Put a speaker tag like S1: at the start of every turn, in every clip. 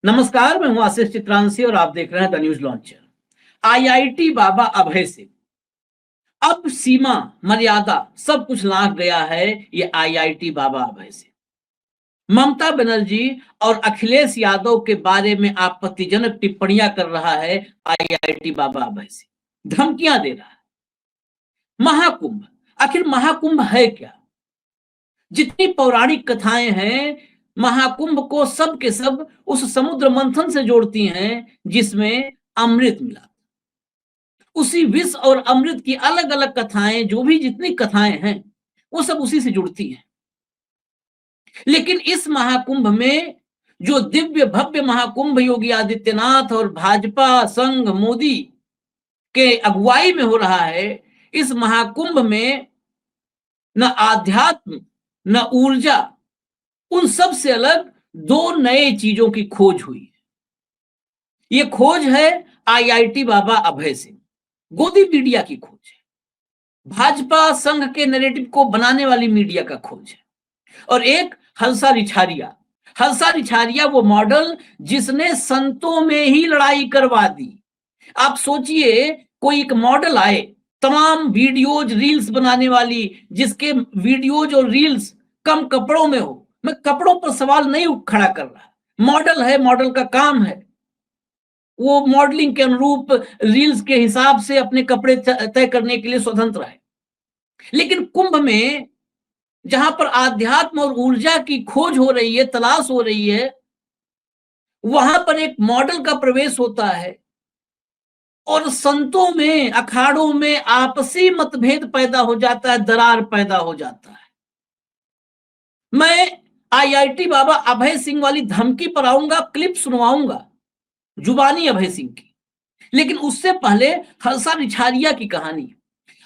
S1: नमस्कार, मैं हूं आशीष चित्रांशी और आप देख रहे हैं द न्यूज लॉन्चर। आईआईटी बाबा अभय सिंह अब सीमा मर्यादा सब कुछ लांघ गया है। ये आईआईटी बाबा अभय सिंह ममता बनर्जी और अखिलेश यादव के बारे में आपत्तिजनक टिप्पणियां कर रहा है। आईआईटी बाबा अभय सिंह धमकियां दे रहा है। महाकुंभ, आखिर महाकुंभ है क्या? जितनी पौराणिक कथाएं हैं, महाकुंभ को सब के सब उस समुद्र मंथन से जोड़ती हैं जिसमें अमृत मिला। उसी विष और अमृत की अलग अलग कथाएं, जो भी जितनी कथाएं हैं वो सब उसी से जुड़ती हैं। लेकिन इस महाकुंभ में जो दिव्य भव्य महाकुंभ योगी आदित्यनाथ और भाजपा संघ मोदी के अगुवाई में हो रहा है, इस महाकुंभ में न आध्यात्म न ऊर्जा, उन सब से अलग दो नए चीजों की खोज हुई है। ये खोज है आईआईटी बाबा अभय सिंह, गोदी मीडिया की खोज है, भाजपा संघ के नैरेटिव को बनाने वाली मीडिया का खोज है, और एक हंसा रिछारिया। हंसा रिछारिया वो मॉडल जिसने संतों में ही लड़ाई करवा दी। आप सोचिए, कोई एक मॉडल आए, तमाम वीडियोज रील्स बनाने वाली, जिसके वीडियोज और रील्स कम कपड़ों में हो। मैं कपड़ों पर सवाल नहीं खड़ा कर रहा, मॉडल है, मॉडल का काम है, वो मॉडलिंग के अनुरूप रील्स के हिसाब से अपने कपड़े तय करने के लिए स्वतंत्र है। लेकिन कुंभ में जहां पर आध्यात्म और ऊर्जा की खोज हो रही है, तलाश हो रही है, वहां पर एक मॉडल का प्रवेश होता है और संतों में, अखाड़ों में आपसी मतभेद पैदा हो जाता है, दरार पैदा हो जाता है। मैं आईआईटी बाबा अभय सिंह वाली धमकी पर आऊंगा, क्लिप सुनवाऊंगा जुबानी अभय सिंह की, लेकिन उससे पहले हंसा रिछारिया की कहानी।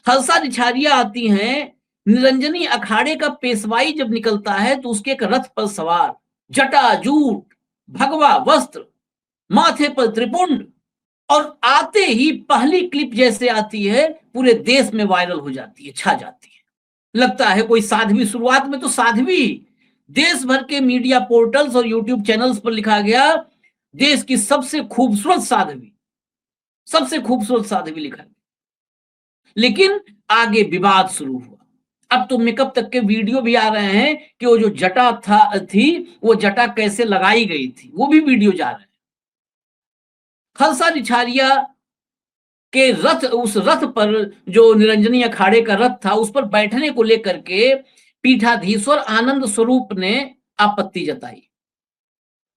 S1: हंसा रिछारिया आती हैं, निरंजनी अखाड़े का पेशवाई जब निकलता है तो उसके एक रथ पर सवार, जटा जूट भगवा वस्त्र, माथे पर त्रिपुंड, और आते ही पहली क्लिप जैसे आती है पूरे देश में वायरल हो जाती है, छा जाती है। लगता है कोई साध्वी, शुरुआत में तो साध्वी, देश भर के मीडिया पोर्टल्स और यूट्यूब चैनल्स पर लिखा गया देश की सबसे खूबसूरत साध्वी, सबसे खूबसूरत साध्वी लिखा गया। लेकिन आगे विवाद शुरू हुआ। अब तो मेकअप तक के वीडियो भी आ रहे हैं कि वो जो जटा थी वो जटा कैसे लगाई गई थी, वो भी वीडियो जा रहे हैं। हंसा रिछारिया के रथ, उस रथ पर जो निरंजनी अखाड़े का रथ था, उस पर बैठने को लेकर के पीठाधीश्वर आनंद स्वरूप ने आपत्ति जताई।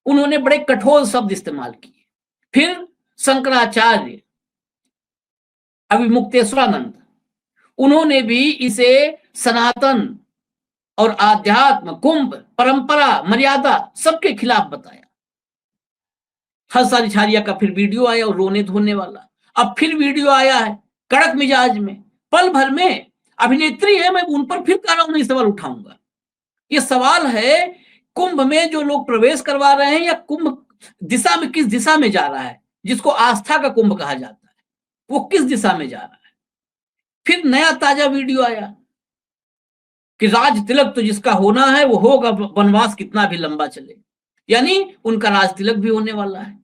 S1: उन्होंने बड़े कठोर शब्द इस्तेमाल किए। फिर शंकराचार्य अभिमुक्तेश्वरानंद, उन्होंने भी इसे सनातन और आध्यात्म, कुंभ, परंपरा, मर्यादा सबके खिलाफ बताया। हंसा रिछारिया का फिर वीडियो आया और रोने धोने वाला। अब फिर वीडियो आया है कड़क मिजाज में, पल भर में। अभिनेत्री है, मैं उन पर फिर कह रहा हूं, नहीं सवाल उठाऊंगा। ये सवाल है कुंभ में जो लोग प्रवेश करवा रहे हैं, या कुंभ दिशा में, किस दिशा में जा रहा है, जिसको आस्था का कुंभ कहा जाता है, वो किस दिशा में जा रहा है। फिर नया ताजा वीडियो आया कि राज तिलक तो जिसका होना है वो होगा, वनवास कितना भी लंबा चले, यानी उनका राज तिलक भी होने वाला है।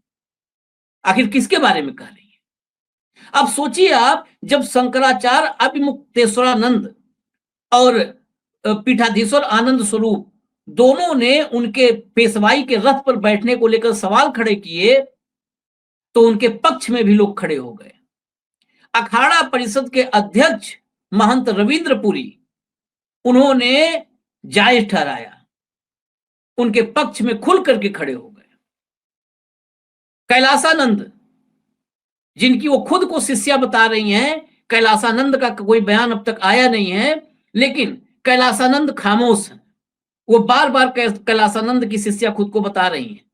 S1: आखिर किसके बारे में कह रही है? अब सोचिए आप, जब शंकराचार्य अभिमुक्तेश्वरानंद और पीठाधीश्वर आनंद स्वरूप दोनों ने उनके पेशवाई के रथ पर बैठने को लेकर सवाल खड़े किए, तो उनके पक्ष में भी लोग खड़े हो गए। अखाड़ा परिषद के अध्यक्ष महंत रविंद्रपुरी, उन्होंने जायज ठहराया, उनके पक्ष में खुल करके खड़े हो गए। कैलासानंद, जिनकी वो खुद को शिष्या बता रही हैं, कैलासानंद का कोई बयान अब तक आया नहीं है, लेकिन कैलासानंद खामोश है। वो बार बार कैलासानंद की शिष्या खुद को बता रही हैं।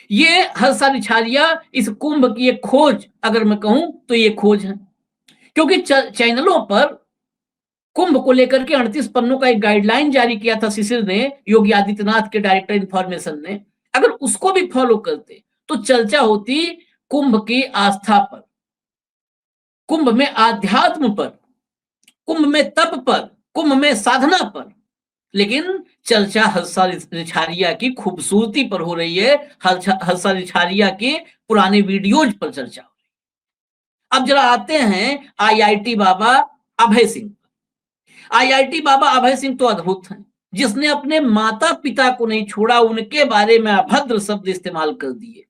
S1: ये हंसा रिछारिया इस कुंभ की एक खोज, अगर मैं कहूं तो ये खोज है, क्योंकि चैनलों पर कुंभ को लेकर के 38 पन्नों का एक गाइडलाइन जारी किया था शिशिर ने, योगी आदित्यनाथ के डायरेक्टर इंफॉर्मेशन ने। अगर उसको भी फॉलो करते तो चर्चा होती कुंभ की आस्था पर, कुंभ में आध्यात्म पर, कुंभ में तप पर, कुंभ में साधना पर। लेकिन चर्चा हर्षा रिछारिया की खूबसूरती पर हो रही है, हर्षा रिछारिया के पुराने वीडियोज पर चर्चा हो रही है। अब जरा आते हैं आईआईटी बाबा अभय सिंह। आईआईटी बाबा अभय सिंह तो अद्भुत हैं, जिसने अपने माता पिता को नहीं छोड़ा, उनके बारे में अभद्र शब्द इस्तेमाल कर दिए।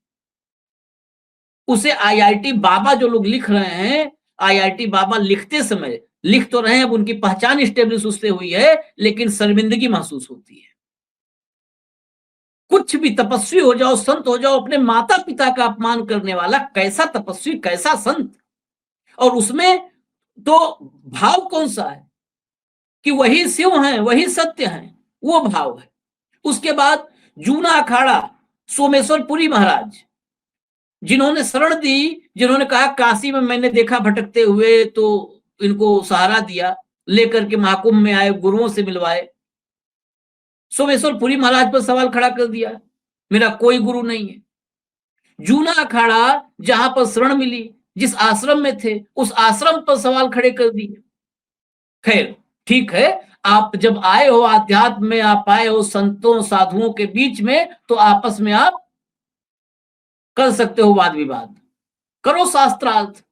S1: उसे आईआईटी बाबा जो लोग लिख रहे हैं, आईआईटी बाबा लिखते समय लिख तो रहे हैं, अब उनकी पहचान स्टेब्लिश उससे हुई है, लेकिन शर्मिंदगी महसूस होती है। कुछ भी तपस्वी हो जाओ, संत हो जाओ, अपने माता पिता का अपमान करने वाला कैसा तपस्वी, कैसा संत। और उसमें तो भाव कौन सा है कि वही शिव हैं, वही सत्य हैं, वो भाव है। उसके बाद जूना अखाड़ा सोमेश्वरपुरी महाराज, जिन्होंने शरण दी, जिन्होंने कहा काशी में मैंने देखा भटकते हुए तो इनको सहारा दिया, लेकर के महाकुंभ में आए, गुरुओं से मिलवाए। सोमेश्वरपुरी महाराज पर सवाल खड़ा कर दिया, मेरा कोई गुरु नहीं है। जूना अखाड़ा जहां पर शरण मिली, जिस आश्रम में थे, उस आश्रम पर सवाल खड़े कर दिए। खैर ठीक है, आप जब आए हो आध्यात्म में, आप आए हो संतों साधुओं के बीच में, तो आपस में आप कर सकते हो वाद विवाद, करो शास्त्रार्थ।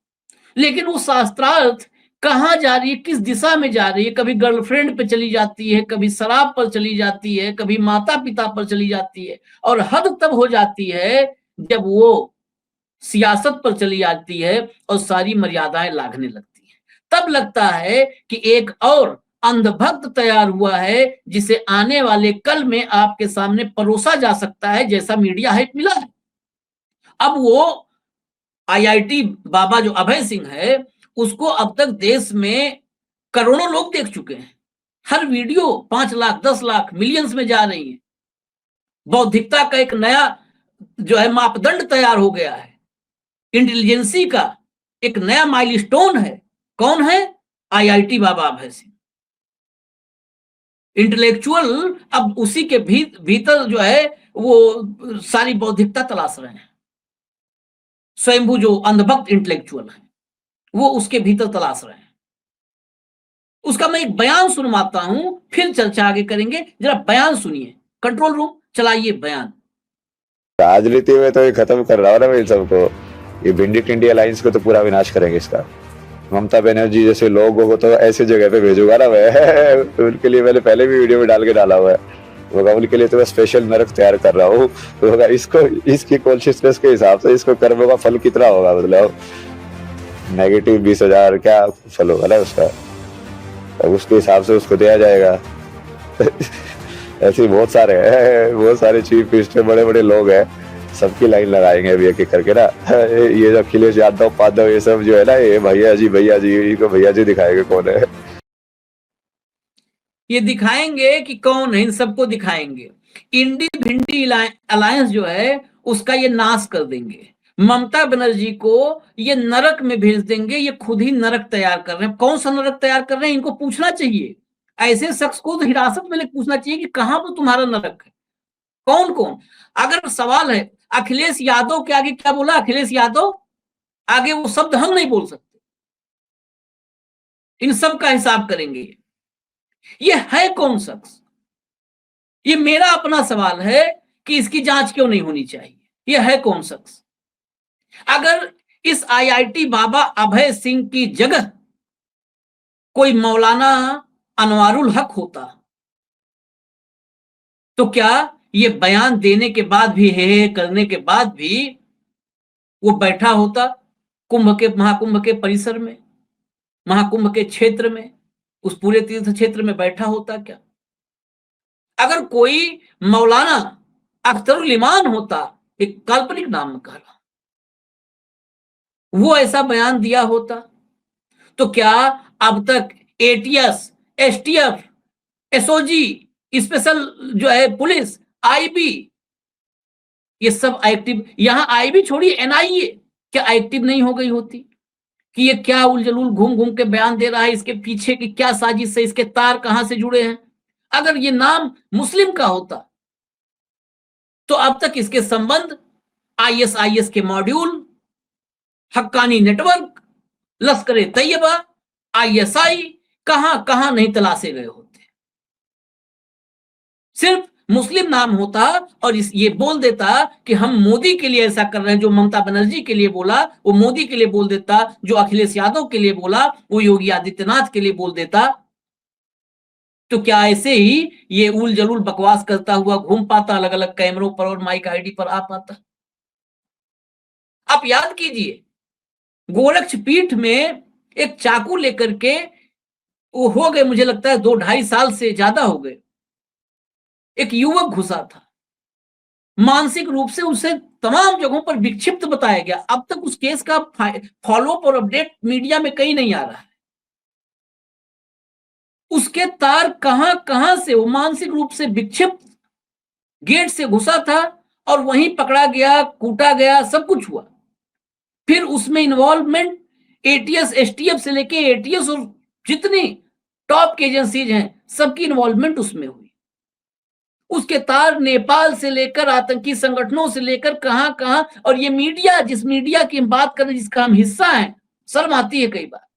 S1: लेकिन वो शास्त्रार्थ कहां जा रही है, किस दिशा में जा रही है? कभी गर्लफ्रेंड पे चली जाती है, कभी शराब पर चली जाती है, कभी माता पिता पर चली जाती है, और हद तब हो जाती है जब वो सियासत पर चली जाती है और सारी मर्यादाएं लांघने लगती है। तब लगता है कि एक और अंधभक्त तैयार हुआ है, जिसे आने वाले कल में आपके सामने परोसा जा सकता है, जैसा मीडिया हाइप मिला है। अब वो आईआईटी बाबा जो अभय सिंह है, उसको अब तक देश में करोड़ों लोग देख चुके हैं। हर वीडियो 5 लाख 10 लाख मिलियंस में जा रही है। बौद्धिकता का एक नया जो है मापदंड तैयार हो गया है, इंटेलिजेंसी का एक नया माइलस्टोन है। कौन है? आईआईटी बाबा अभय सिंह। इंटेलेक्चुअल अब उसी के भीतर जो है वो सारी बौद्धिकता तलाश रहे हैं। स्वयंभू जो अंधभक्त इंटेलेक्चुअल है, वो उसके भीतर तलाश रहे हैं। उसका मैं एक बयान सुनवाता हूं, फिर चर्चा आगे करेंगे। जरा बयान सुनिए। कंट्रोल रूम चलाइए बयान।
S2: राजनीति में तो ये खत्म कर रहा हो ना इन सबको, ये भिंडी टिंडी अलायंस को तो पूरा विनाश करेंगे इसका। ममता बनर्जी जैसे लोगों को तो ऐसे जगह पे भेजूंगा ना मैं उनके लिए मैंने पहले भी वीडियो में डाल के डाला हुआ है, होगा उनके लिए तो मैं स्पेशल नरक तैयार कर रहा हूँ। होगा इसको, इसकी कॉन्शियसनेस के हिसाब से इसको कर्मों का फल कितना होगा, मतलब नेगेटिव 20,000 क्या फल होगा ना उसका, तो उसके हिसाब से उसको दिया जाएगा। ऐसे बहुत सारे हैं, बहुत सारे चीफ मिनिस्टर बड़े बड़े लोग हैं, सबकी लाइन लगाएंगे अभी एक एक करके ना। ये जो अखिलेश यादव ये सब जो है ना, ये भैया जी इनको भैया जी दिखाएंगे कौन है।
S1: ये दिखाएंगे कि कौन है, इन सबको दिखाएंगे। इंडी भिंडी अलायंस जो है उसका ये नाश कर देंगे। ममता बनर्जी को ये नरक में भेज देंगे। ये खुद ही नरक तैयार कर रहे हैं। कौन सा नरक तैयार कर रहे हैं, इनको पूछना चाहिए। ऐसे शख्स को तो हिरासत में लेकर पूछना चाहिए कि कहां पर तुम्हारा नरक है, कौन कौन। अगर सवाल है अखिलेश यादव के आगे क्या बोला, अखिलेश यादव आगे वो शब्द हम नहीं बोल सकते। इन सब का हिसाब करेंगे। ये है कौन शख्स? ये मेरा अपना सवाल है कि इसकी जांच क्यों नहीं होनी चाहिए। ये है कौन शख्स? अगर इस आईआईटी बाबा अभय सिंह की जगह कोई मौलाना अनवारुल हक होता, तो क्या ये बयान देने के बाद भी, हे करने के बाद भी वो बैठा होता महाकुंभ के परिसर में, महाकुंभ के क्षेत्र में, उस पूरे तीर्थ क्षेत्र में बैठा होता क्या? अगर कोई मौलाना अख्तरुल ईमान होता, एक काल्पनिक नाम कह रहा, वो ऐसा बयान दिया होता, तो क्या अब तक एटीएस, एसटीएफ, एसओजी, स्पेशल जो है पुलिस, आईबी, ये सब एक्टिव, यहां आईबी छोड़िए एनआईए, क्या एक्टिव नहीं हो गई होती कि ये क्या उलझुल घूम घूम के बयान दे रहा है, इसके पीछे की क्या साजिश है, इसके तार कहां से जुड़े हैं? अगर ये नाम मुस्लिम का होता तो अब तक इसके संबंध आईएसआईएस के मॉड्यूल, हक्कानी नेटवर्क, लश्कर तैयबा, आईएसआई कहां कहां नहीं तलाशे गए होते। सिर्फ मुस्लिम नाम होता और ये बोल देता कि हम मोदी के लिए ऐसा कर रहे हैं, जो ममता बनर्जी के लिए बोला वो मोदी के लिए बोल देता, जो अखिलेश यादव के लिए बोला वो योगी आदित्यनाथ के लिए बोल देता, तो क्या ऐसे ही ये उल जलूल बकवास करता हुआ घूम पाता, अलग अलग कैमरों पर और माइक आईडी पर आ पाता? आप याद कीजिए, गोरक्ष पीठ में एक चाकू लेकर के वो हो गए, मुझे लगता है 2-2.5 साल से ज्यादा हो गए, एक युवक घुसा था, मानसिक रूप से उसे तमाम जगहों पर विक्षिप्त बताया गया। अब तक उस केस का फॉलोअप और अपडेट मीडिया में कहीं नहीं आ रहा है। उसके तार कहां कहां से, वो मानसिक रूप से विक्षिप्त गेट से घुसा था और वहीं पकड़ा गया, कूटा गया, सब कुछ हुआ। फिर उसमें इन्वॉल्वमेंट एटीएस एसटीएफ से लेके एटीएस और जितनी टॉप की एजेंसीज हैं सबकी इन्वॉल्वमेंट उसमें हुई। उसके तार नेपाल से लेकर आतंकी संगठनों से लेकर कहां कहां, और ये मीडिया, जिस मीडिया की हम बात करें, जिसका हम हिस्सा हैं, शर्म आती है कई बार।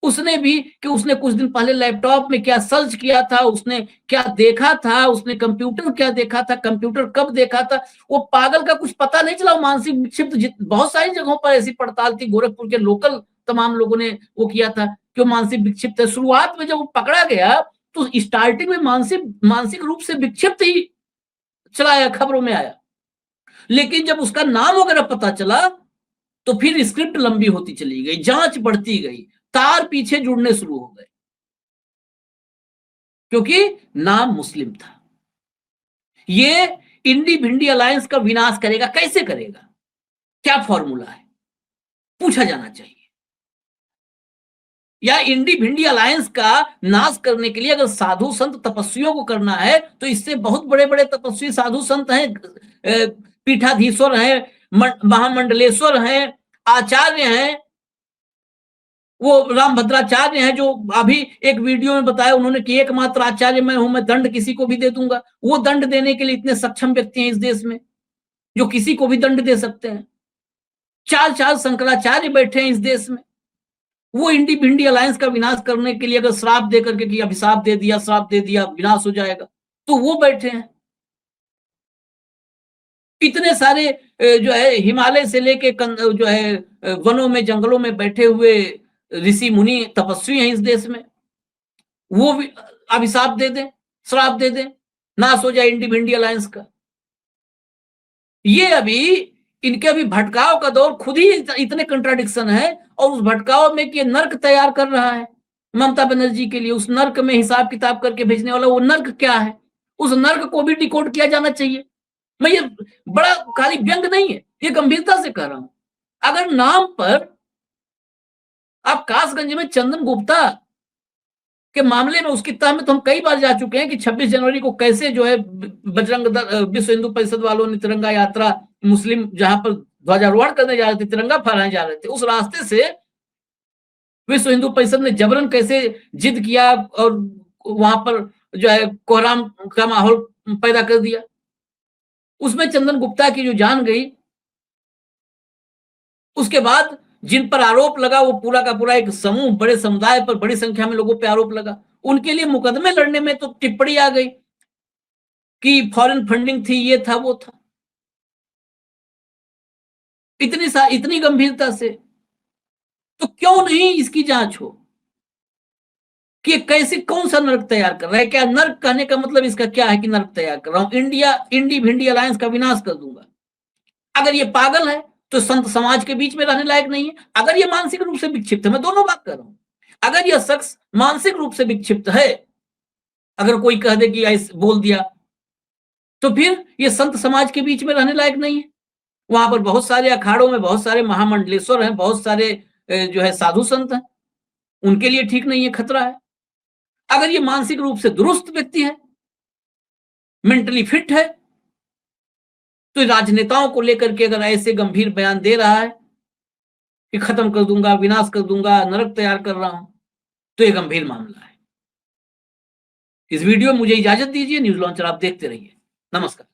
S1: उसने भी कि उसने कुछ दिन पहले लैपटॉप में क्या सर्च किया था, उसने क्या देखा था, उसने कंप्यूटर क्या देखा था, कंप्यूटर कब देखा था, वो पागल का कुछ पता नहीं चला। मानसिक विक्षिप्त बहुत सारी जगहों पर ऐसी पड़ताल थी, गोरखपुर के लोकल तमाम लोगों ने वो किया था कि वो मानसिक विक्षिप्त है। शुरुआत में जब वो पकड़ा गया तो स्टार्टिंग में मानसिक रूप से विक्षिप्त ही चलाया, खबरों में आया, लेकिन जब उसका नाम वगैरह पता चला तो फिर स्क्रिप्ट लंबी होती चली गई, जांच बढ़ती गई, तार पीछे जुड़ने शुरू हो गए, क्योंकि नाम मुस्लिम था। ये इंडी भिंडी अलायंस का विनाश करेगा, कैसे करेगा, क्या फॉर्मूला है, पूछा जाना चाहिए। या इंडी भिंडी अलायंस का नाश करने के लिए अगर साधु संत तपस्वियों को करना है तो इससे बहुत बड़े बड़े तपस्वी साधु संत हैं, पीठाधीश्वर हैं, महामंडलेश्वर हैं, आचार्य हैं, वो रामभद्राचार्य हैं, जो अभी एक वीडियो में बताया उन्होंने कि एकमात्र आचार्य मैं हूं, मैं दंड किसी को भी दे दूंगा। वो दंड देने के लिए इतने सक्षम व्यक्ति हैं इस देश में जो किसी को भी दंड दे सकते हैं। 4 शंकराचार्य बैठे हैं इस देश में। वो इंडी भिंडी अलायंस का विनाश करने के लिए अगर श्राप दे करके कि अभिशाप दे दिया, श्राप दे दिया, विनाश हो जाएगा, तो वो बैठे हैं। इतने सारे जो है हिमालय से लेके जो है वनों में, जंगलों में बैठे हुए ऋषि मुनि तपस्वी हैं इस देश में, वो भी अभिशाप दे दें, श्राप दे दें, नाश हो जाए इंडी भिंडी अलायंस का। ये अभी इनके अभी भटकाव का दौर, खुद ही इतने कंट्राडिक्शन है, और उस भटकाव में कि नर्क तैयार कर रहा है ममता बनर्जी के लिए। उस नर्क में हिसाब किताब करके भेजने वाला वो नर्क क्या है, उस नर्क को भी डिकोड किया जाना चाहिए। मैं ये बड़ा खाली व्यंग नहीं है, ये गंभीरता से कह रहा हूं। अगर नाम पर आप कासगंज में चंदन गुप्ता के मामले में, उसकी तह में तो हम कई बार जा चुके हैं कि 26 जनवरी को कैसे जो है बजरंग विश्व हिंदू परिषद वालों ने तिरंगा यात्रा, मुस्लिम जहां पर ध्वजारोहण करने जा रहे थे, तिरंगा फहराने जा रहे थे, उस रास्ते से विश्व हिंदू परिषद ने जबरन कैसे जिद किया और वहां पर जो है कोहराम का माहौल पैदा कर दिया। उसमें चंदन गुप्ता की जो जान गई, उसके बाद जिन पर आरोप लगा वो पूरा का पूरा एक समूह, बड़े समुदाय पर बड़ी संख्या में लोगों पे आरोप लगा, उनके लिए मुकदमे लड़ने में तो टिप्पणी आ गई कि फॉरेन फंडिंग थी, ये था वो था। इतनी गंभीरता से तो क्यों नहीं इसकी जांच हो कि कैसे, कौन सा नर्क तैयार कर रहा है। क्या नर्क कहने का मतलब इसका क्या है कि नर्क तैयार कर रहा हूं, इंडी भिंडी अलायंस का विनाश कर दूंगा। अगर ये पागल है तो संत समाज के बीच में रहने लायक नहीं है। अगर ये मानसिक रूप से विक्षिप्त है, मैं दोनों बात कर रहा हूं, अगर यह शख्स मानसिक रूप से विक्षिप्त है, अगर कोई कह दे कि ऐसे बोल दिया, तो फिर ये संत समाज के बीच में रहने लायक नहीं है। वहां पर बहुत सारे अखाड़ों में बहुत सारे महामंडलेश्वर हैं, बहुत सारे जो है साधु संत हैं, उनके लिए ठीक नहीं है, खतरा है। अगर ये मानसिक रूप से दुरुस्त व्यक्ति है, मेंटली फिट है, तो राजनेताओं को लेकर के अगर ऐसे गंभीर बयान दे रहा है कि खत्म कर दूंगा, विनाश कर दूंगा, नरक तैयार कर रहा हूं, तो ये गंभीर मामला है। इस वीडियो में मुझे इजाजत दीजिए। न्यूज लॉन्चर आप देखते रहिए। नमस्कार।